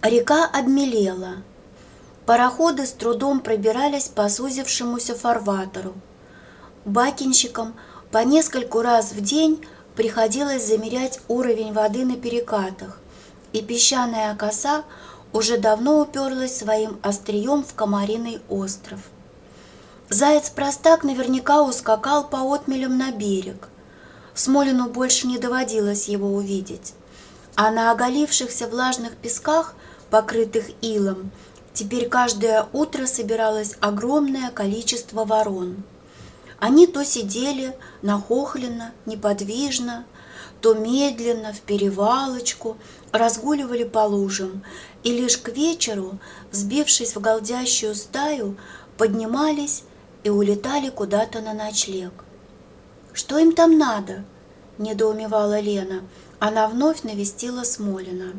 Река обмелела. Пароходы с трудом пробирались по сузившемуся фарватеру. Бакинщикам по нескольку раз в день приходилось замерять уровень воды на перекатах, и песчаная коса уже давно уперлась своим острием в Комариный остров. Заяц-простак наверняка ускакал по отмелям на берег. Смолину больше не доводилось его увидеть, а на оголившихся влажных песках, покрытых илом, теперь каждое утро собиралось огромное количество ворон. Они то сидели нахохленно, неподвижно, то медленно, в перевалочку, разгуливали по лужам, и лишь к вечеру, сбившись в голдящую стаю, поднимались и улетали куда-то на ночлег. «Что им там надо?» – недоумевала Лена. Она вновь навестила Смолина.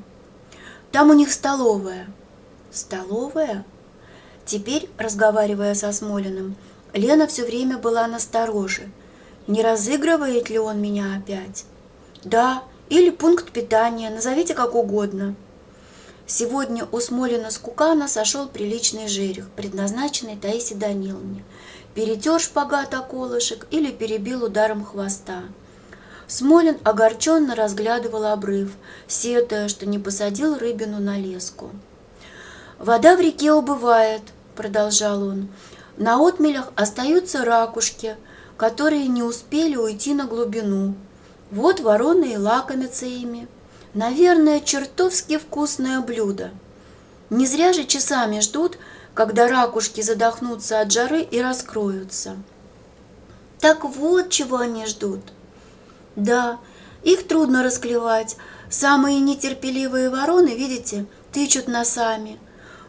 «Там у них столовая». «Столовая?» Теперь, разговаривая со Смолиным, Лена все время была настороже. Не разыгрывает ли он меня опять? «Да, или пункт питания, назовите как угодно». Сегодня у Смолина с Кукана сошел приличный жерех, предназначенный Таисе Даниловне. Перетер шпагат о колышек или перебил ударом хвоста. Смолин огорченно разглядывал обрыв, сетуя, что не посадил рыбину на леску. «Вода в реке убывает», — продолжал он. «На отмелях остаются ракушки, которые не успели уйти на глубину. Вот вороны и лакомятся ими. Наверное, чертовски вкусное блюдо. Не зря же часами ждут, когда ракушки задохнутся от жары и раскроются». «Так вот чего они ждут». «Да, их трудно расклевать. Самые нетерпеливые вороны, видите, тычут носами.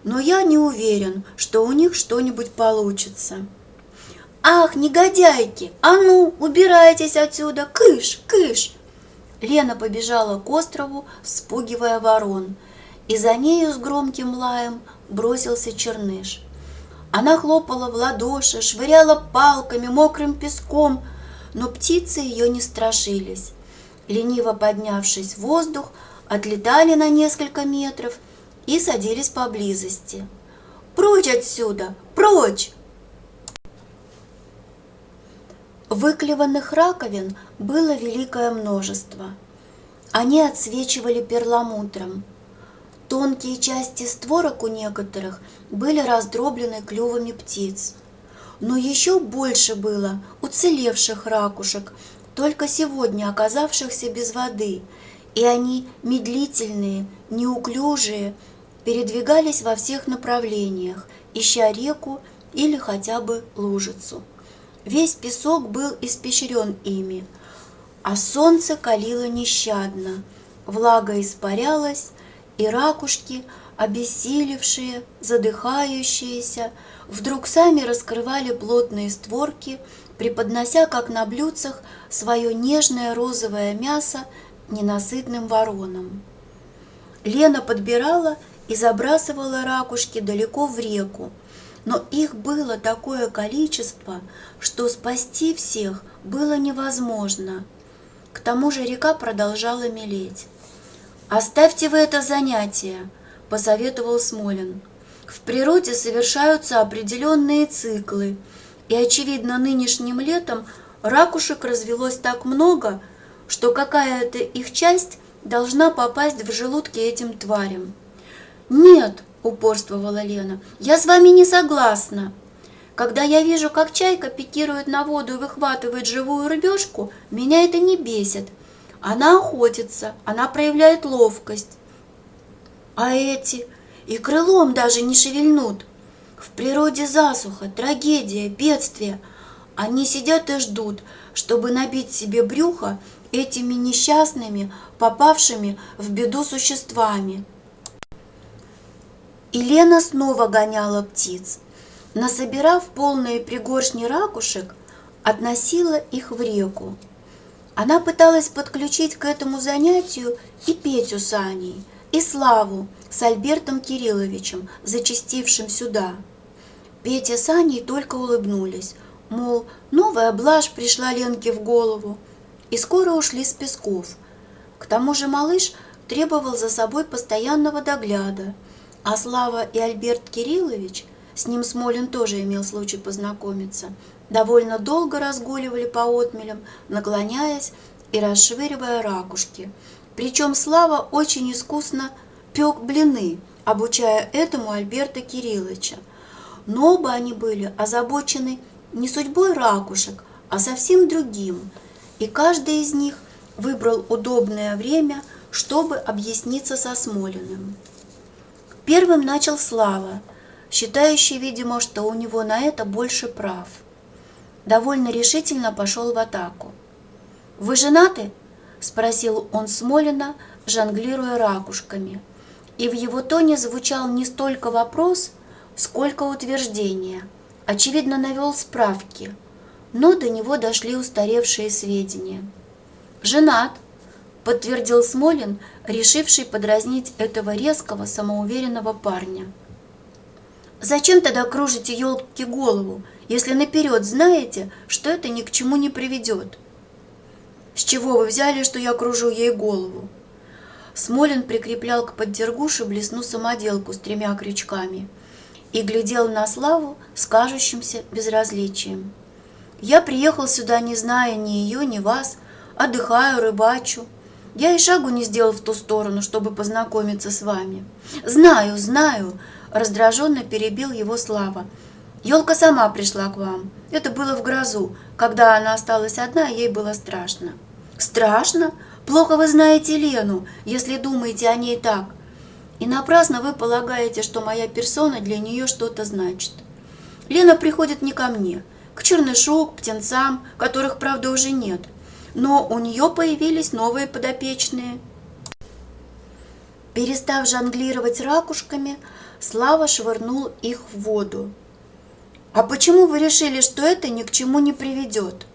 Но я не уверен, что у них что-нибудь получится». «Ах, негодяйки! А ну, убирайтесь отсюда! Кыш, кыш!» Лена побежала к острову, спугивая ворон, и за нею с громким лаем бросился Черныш. Она хлопала в ладоши, швыряла палками, мокрым песком, но птицы ее не страшились. Лениво поднявшись в воздух, отлетали на несколько метров и садились поблизости. «Прочь отсюда! Прочь!» Выклеванных раковин было великое множество. Они отсвечивали перламутром. Тонкие части створок у некоторых были раздроблены клювами птиц. Но еще больше было уцелевших ракушек, только сегодня оказавшихся без воды, и они, медлительные, неуклюжие, передвигались во всех направлениях, ища реку или хотя бы лужицу. Весь песок был испещрен ими, а солнце калило нещадно, влага испарялась, и ракушки, обессилевшие, задыхающиеся, вдруг сами раскрывали плотные створки, преподнося, как на блюдцах, свое нежное розовое мясо ненасытным воронам. Лена подбирала и забрасывала ракушки далеко в реку, но их было такое количество, что спасти всех было невозможно. К тому же река продолжала мелеть. «Оставьте вы это занятие», – посоветовал Смолин. «В природе совершаются определенные циклы, и, очевидно, нынешним летом ракушек развелось так много, что какая-то их часть должна попасть в желудки этим тварям». «Нет», – упорствовала Лена, – «я с вами не согласна. Когда я вижу, как чайка пикирует на воду и выхватывает живую рыбешку, меня это не бесит. Она охотится, она проявляет ловкость. А эти и крылом даже не шевельнут. В природе засуха, трагедия, бедствие. Они сидят и ждут, чтобы набить себе брюхо этими несчастными, попавшими в беду существами». И Лена снова гоняла птиц. Насобирав полные пригоршни ракушек, относила их в реку. Она пыталась подключить к этому занятию и Петю с Аней, и Славу с Альбертом Кирилловичем, зачастившим сюда. Петя с Аней только улыбнулись, мол, новая блажь пришла Ленке в голову, и скоро ушли с песков. К тому же малыш требовал за собой постоянного догляда, а Слава и Альберт Кириллович, с ним Смолин тоже имел случай познакомиться, довольно долго разгуливали по отмелям, наклоняясь и расшвыривая ракушки. Причем Слава очень искусно пек блины, обучая этому Альберта Кирилловича. Но оба они были озабочены не судьбой ракушек, а совсем другим, и каждый из них выбрал удобное время, чтобы объясниться со Смолиным. Первым начал Слава, считающий, видимо, что у него на это больше прав. Довольно решительно пошел в атаку. «Вы женаты?» – спросил он Смолина, жонглируя ракушками. И в его тоне звучал не столько вопрос, сколько утверждение. Очевидно, навел справки, но до него дошли устаревшие сведения. «Женат», – подтвердил Смолин, решивший подразнить этого резкого, самоуверенного парня. «Зачем тогда кружите елке голову, если наперед знаете, что это ни к чему не приведет?» «С чего вы взяли, что я кружу ей голову?» Смолин прикреплял к поддергуше блесну-самоделку с 3 крючками и глядел на Славу с кажущимся безразличием. «Я приехал сюда, не зная ни ее, ни вас, отдыхаю, рыбачу. Я и шагу не сделал в ту сторону, чтобы познакомиться с вами». «Знаю, знаю», — раздраженно перебил его Слава. «Елка сама пришла к вам. Это было в грозу, когда она осталась одна, ей было страшно». «Страшно? Плохо вы знаете Лену, если думаете о ней так. И напрасно вы полагаете, что моя персона для нее что-то значит. Лена приходит не ко мне, к Чернышу, к птенцам, которых, правда, уже нет. Но у нее появились новые подопечные». Перестав жонглировать ракушками, Слава швырнул их в воду. «А почему вы решили, что это ни к чему не приведет?»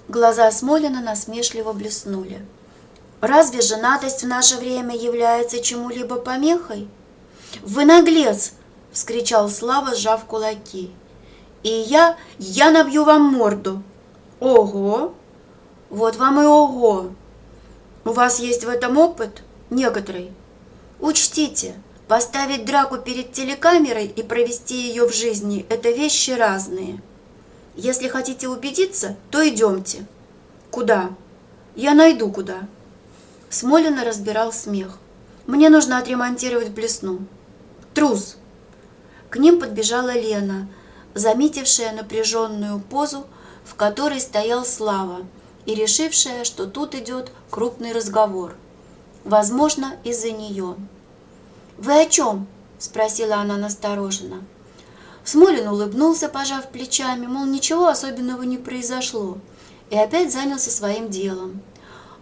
Глаза Смолина насмешливо блеснули. «Разве женатость в наше время является чему-либо помехой?» «Вы наглец!» — вскричал Слава, сжав кулаки. «И я набью вам морду!» «Ого! Вот вам и ого! У вас есть в этом опыт? Некоторый. Учтите, поставить драку перед телекамерой и провести ее в жизни – это вещи разные. Если хотите убедиться, то идемте». «Куда?» «Я найду куда». Смолина разбирал смех. «Мне нужно отремонтировать блесну». «Трус!» К ним подбежала Лена, заметившая напряженную позу, в которой стоял Слава, и решившая, что тут идет крупный разговор. Возможно, из-за нее. «Вы о чем?» – спросила она настороженно. Смолин улыбнулся, пожав плечами, мол, ничего особенного не произошло, и опять занялся своим делом.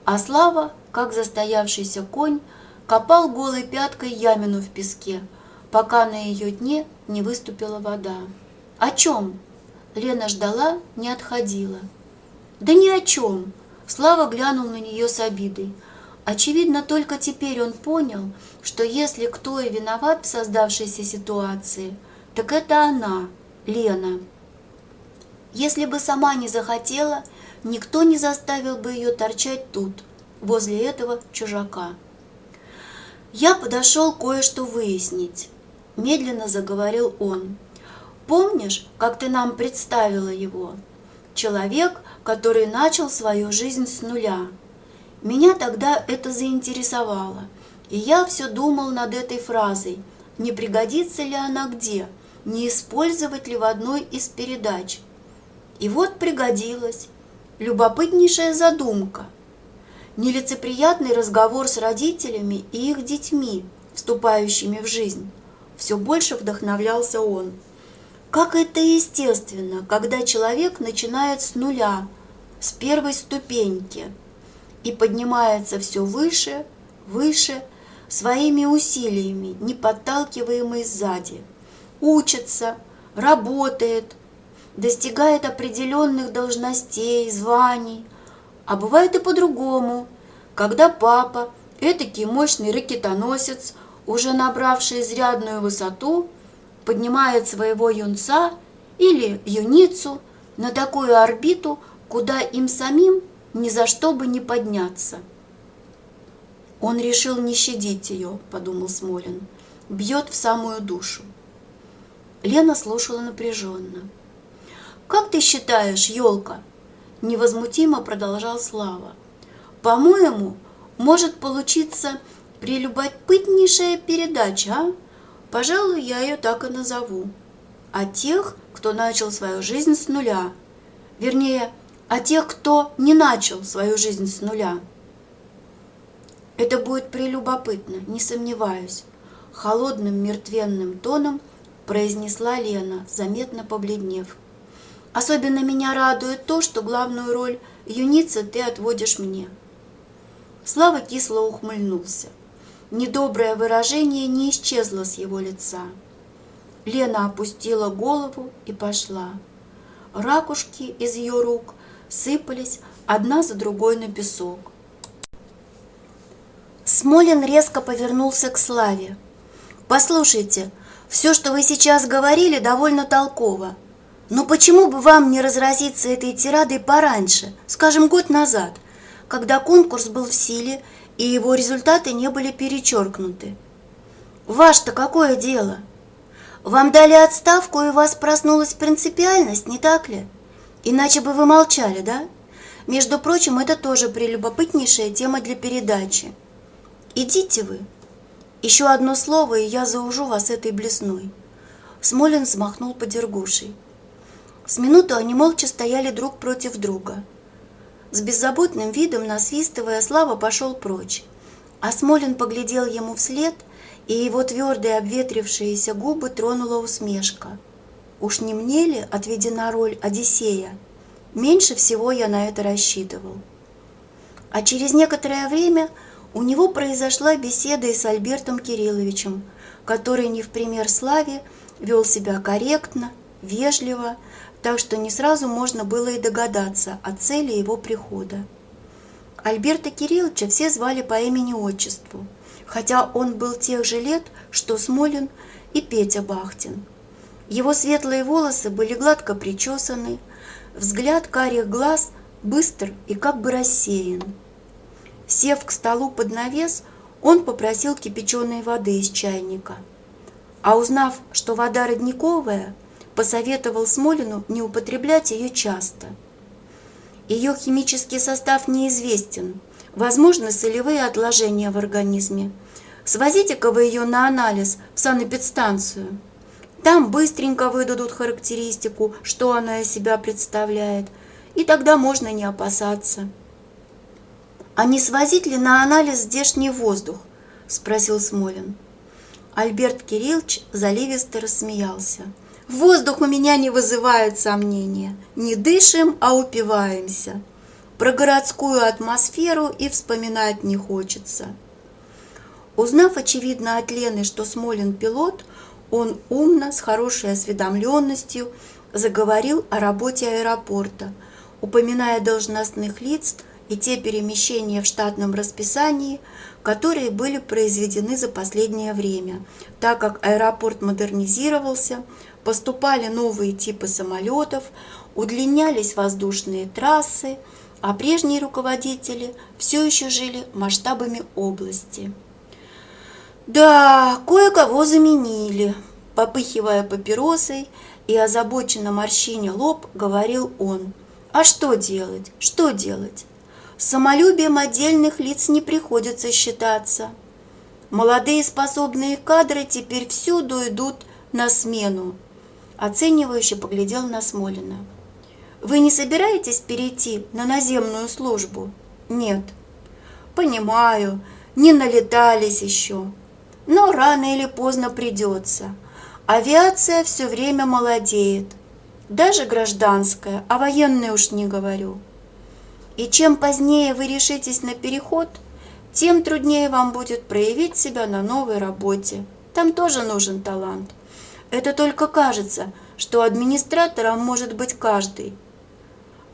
А Слава, как застоявшийся конь, копал голой пяткой ямину в песке, пока на ее дне не выступила вода. «О чем?» Лена ждала, не отходила. «Да ни о чем!» Слава глянул на нее с обидой. Очевидно, только теперь он понял, что если кто и виноват в создавшейся ситуации, так это она, Лена. Если бы сама не захотела, никто не заставил бы ее торчать тут, возле этого чужака. «Я подошел кое-что выяснить», – медленно заговорил он. «Помнишь, как ты нам представила его? Человек, который начал свою жизнь с нуля. Меня тогда это заинтересовало, и я все думал над этой фразой, не пригодится ли она где, не использовать ли в одной из передач. И вот пригодилась. Любопытнейшая задумка. Нелицеприятный разговор с родителями и их детьми, вступающими в жизнь. Все больше вдохновлялся он. Как это естественно, когда человек начинает с нуля, с первой ступеньки, и поднимается все выше, выше, своими усилиями, не подталкиваемый сзади. Учится, работает, достигает определенных должностей, званий. А бывает и по-другому, когда папа, этакий мощный ракетоносец, уже набравший изрядную высоту, поднимает своего юнца или юницу на такую орбиту, куда им самим ни за что бы не подняться. Он решил не щадить ее, подумал Смолин. Бьет в самую душу. Лена слушала напряженно. «Как ты считаешь, елка?» Невозмутимо продолжал Слава. «По-моему, может получиться прелюбопытнейшая передача, а? Пожалуй, я ее так и назову. О тех, кто начал свою жизнь с нуля. Вернее, о тех, кто не начал свою жизнь с нуля». «Это будет прелюбопытно, не сомневаюсь», — холодным мертвенным тоном произнесла Лена, заметно побледнев. «Особенно меня радует то, что главную роль юницы ты отводишь мне». Слава кисло ухмыльнулся. Недоброе выражение не исчезло с его лица. Лена опустила голову и пошла. Ракушки из ее рук сыпались одна за другой на песок. Смолин резко повернулся к Славе. «Послушайте, все, что вы сейчас говорили, довольно толково. Но почему бы вам не разразиться этой тирадой пораньше, скажем, год назад, когда конкурс был в силе и его результаты не были перечеркнуты? Ваше-то какое дело? Вам дали отставку, и у вас проснулась принципиальность, не так ли? Иначе бы вы молчали, да? Между прочим, это тоже прелюбопытнейшая тема для передачи. Идите вы. Еще одно слово, и я заужу вас этой блесной». Смолин взмахнул подергушей. С минуту они молча стояли друг против друга. С беззаботным видом, насвистывая, Слава пошел прочь, а Смолин поглядел ему вслед, и его твердые обветрившиеся губы тронула усмешка. «Уж не мне ли отведена роль Одиссея? Меньше всего я на это рассчитывал». А через некоторое время у него произошла беседа и с Альбертом Кирилловичем, который не в пример Славе вел себя корректно, вежливо, так что не сразу можно было и догадаться о цели его прихода. Альберта Кирилловича все звали по имени-отчеству, хотя он был тех же лет, что Смолин и Петя Бахтин. Его светлые волосы были гладко причесаны, взгляд карих глаз быстр и как бы рассеян. Сев к столу под навес, он попросил кипяченой воды из чайника. А узнав, что вода родниковая, посоветовал Смолину не употреблять ее часто. Ее химический состав неизвестен, возможны солевые отложения в организме. Свозите-ка вы ее на анализ в санэпидстанцию. Там быстренько выдадут характеристику, что она из себя представляет, и тогда можно не опасаться. «А не свозить ли на анализ здешний воздух?» – спросил Смолин. Альберт Кириллович заливисто рассмеялся. «Воздух у меня не вызывает сомнения. Не дышим, а упиваемся. Про городскую атмосферу и вспоминать не хочется». Узнав, очевидно, от Лены, что Смолин пилот, он умно, с хорошей осведомленностью заговорил о работе аэропорта, упоминая должностных лиц и те перемещения в штатном расписании, которые были произведены за последнее время, так как аэропорт модернизировался, поступали новые типы самолетов, удлинялись воздушные трассы, а прежние руководители все еще жили масштабами области. «Да, кое-кого заменили», – попыхивая папиросой и озабоченно морщиня лоб, говорил он. «А что делать? Что делать? С самолюбием отдельных лиц не приходится считаться. Молодые способные кадры теперь всюду идут на смену». Оценивающе поглядел на Смолина. «Вы не собираетесь перейти на наземную службу?» «Нет». «Понимаю, не налетались еще. Но рано или поздно придется. Авиация все время молодеет. Даже гражданская, о военной уж не говорю. И чем позднее вы решитесь на переход, тем труднее вам будет проявить себя на новой работе. Там тоже нужен талант. Это только кажется, что администратором может быть каждый».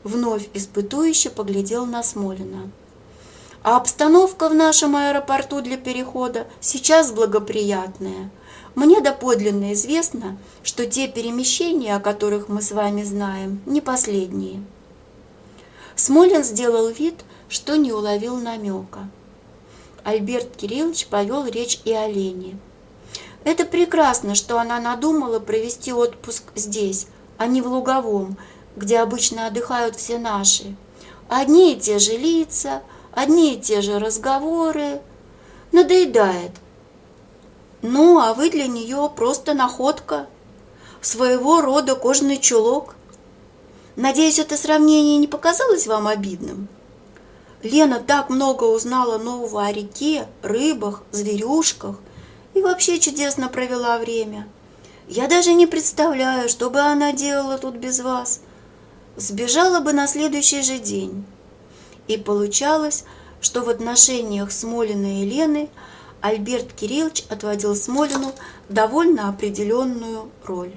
Вновь испытующе поглядел на Смолина. «А обстановка в нашем аэропорту для перехода сейчас благоприятная. Мне доподлинно известно, что те перемещения, о которых мы с вами знаем, не последние». Смолин сделал вид, что не уловил намека. Альберт Кириллович повел речь и о Лене. Это прекрасно, что она надумала провести отпуск здесь, а не в Луговом, где обычно отдыхают все наши. Одни и те же лица, одни и те же разговоры. Надоедает. Ну, а вы для нее просто находка, своего рода кожаный чулок. Надеюсь, это сравнение не показалось вам обидным? Лена так много узнала нового о реке, рыбах, зверюшках и вообще чудесно провела время. Я даже не представляю, что бы она делала тут без вас. Сбежала бы на следующий же день. И получалось, что в отношениях Смолина и Лены Альберт Кириллович отводил Смолину довольно определенную роль.